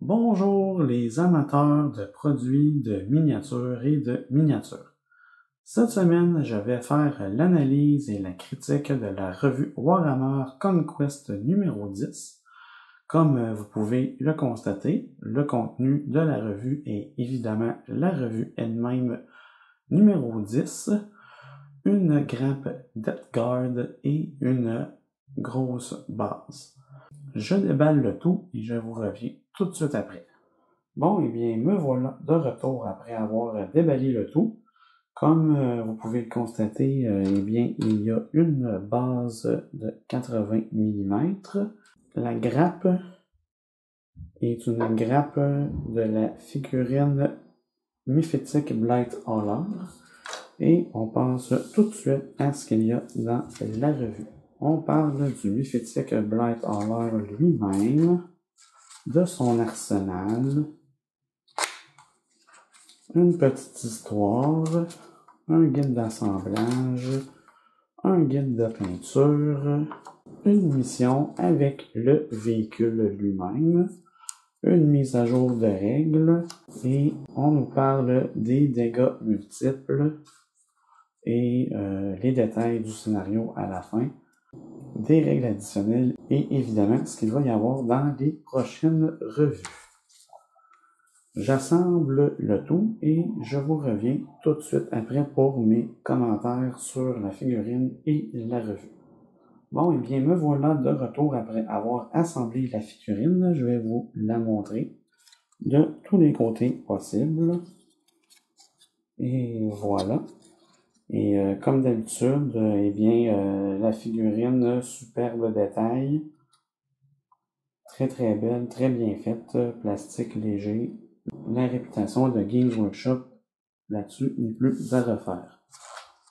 Bonjour les amateurs de produits de miniatures et de miniatures. Cette semaine, je vais faire l'analyse et la critique de la revue Warhammer Conquest numéro 10. Comme vous pouvez le constater, le contenu de la revue est évidemment la revue elle-même numéro 10, une grappe Death Guard et une grosse base. Je déballe le tout et je vous reviens tout de suite après. Bon, eh bien, me voilà de retour après avoir déballé le tout. Comme vous pouvez le constater, eh bien, il y a une base de 80 mm. La grappe est une grappe de la figurine Mythic Blighthauler. Et on passe tout de suite à ce qu'il y a dans la revue. On parle du Mythic Blighthauler lui-même, de son arsenal, une petite histoire, un guide d'assemblage, un guide de peinture, une mission avec le véhicule lui-même, une mise à jour de règles, et on nous parle des dégâts multiples et les détails du scénario à la fin, des règles additionnelles et évidemment ce qu'il va y avoir dans les prochaines revues. J'assemble le tout et je vous reviens tout de suite après pour mes commentaires sur la figurine et la revue. Bon, et bien me voilà de retour après avoir assemblé la figurine. Je vais vous la montrer de tous les côtés possibles. Et voilà. Et comme d'habitude, eh bien, la figurine, superbe détail, très très belle, très bien faite, plastique léger. La réputation de Games Workshop, là-dessus, n'est plus à refaire.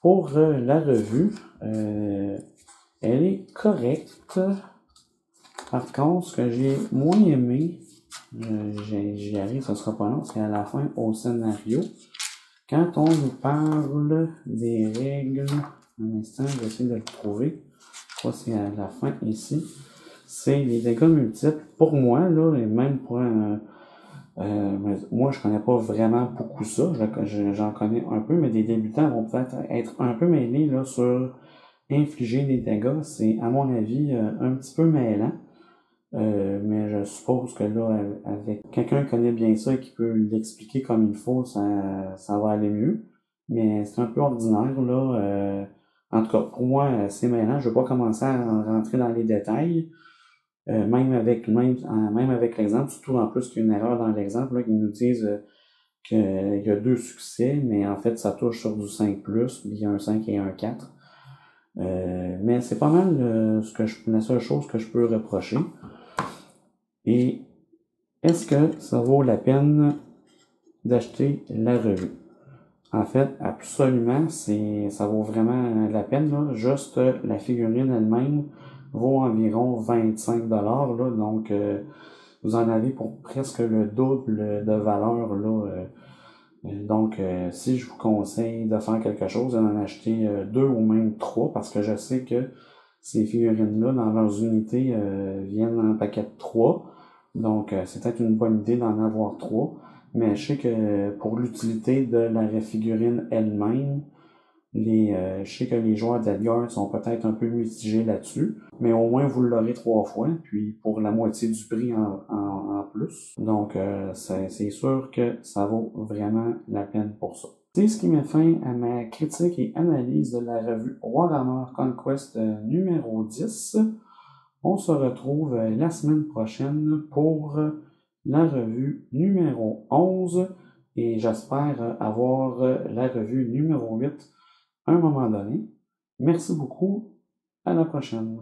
Pour la revue, elle est correcte. Par contre, ce que j'ai moins aimé, j'y arrive, ce sera pas long, c'est à la fin au scénario. Quand on nous parle des règles, un instant, je vais essayer de le trouver. Je crois que c'est à la fin ici. C'est les dégâts multiples. Pour moi, là, et même pour moi, je connais pas vraiment beaucoup ça. J'en connais un peu, mais des débutants vont peut-être être un peu mêlés là, sur infliger des dégâts. C'est, à mon avis, un petit peu mêlant. Mais je suppose que là, avec quelqu'un qui connaît bien ça et qui peut l'expliquer comme il faut, ça va aller mieux. Mais c'est un peu ordinaire, là. En tout cas, pour moi, c'est mêlant. Je ne vais pas commencer à rentrer dans les détails. Même avec l'exemple, surtout en plus qu'il y a une erreur dans l'exemple, là, qu'ils nous disent qu'il y a 2 succès, mais en fait, ça touche sur du 5+, puis il y a un 5 et un 4. Mais c'est pas mal la seule chose que je peux reprocher. Et est-ce que ça vaut la peine d'acheter la revue? En fait, absolument, ça vaut vraiment la peine, là. Juste la figurine elle-même vaut environ 25$, là. Donc, vous en avez pour presque le double de valeur, là. Donc, si je vous conseille de faire quelque chose, d'en acheter 2 ou même 3, parce que je sais que ces figurines-là, dans leurs unités, viennent en paquet de 3. Donc, c'est peut-être une bonne idée d'en avoir 3. Mais je sais que pour l'utilité de la figurine elle-même, je sais que les joueurs d'Edgar sont peut-être un peu mitigés là-dessus. Mais au moins, vous l'aurez 3 fois, puis pour la moitié du prix en plus. Donc, c'est sûr que ça vaut vraiment la peine pour ça. C'est ce qui met fin à ma critique et analyse de la revue Warhammer Conquest numéro 10. On se retrouve la semaine prochaine pour la revue numéro 11 et j'espère avoir la revue numéro 8 à un moment donné. Merci beaucoup, à la prochaine.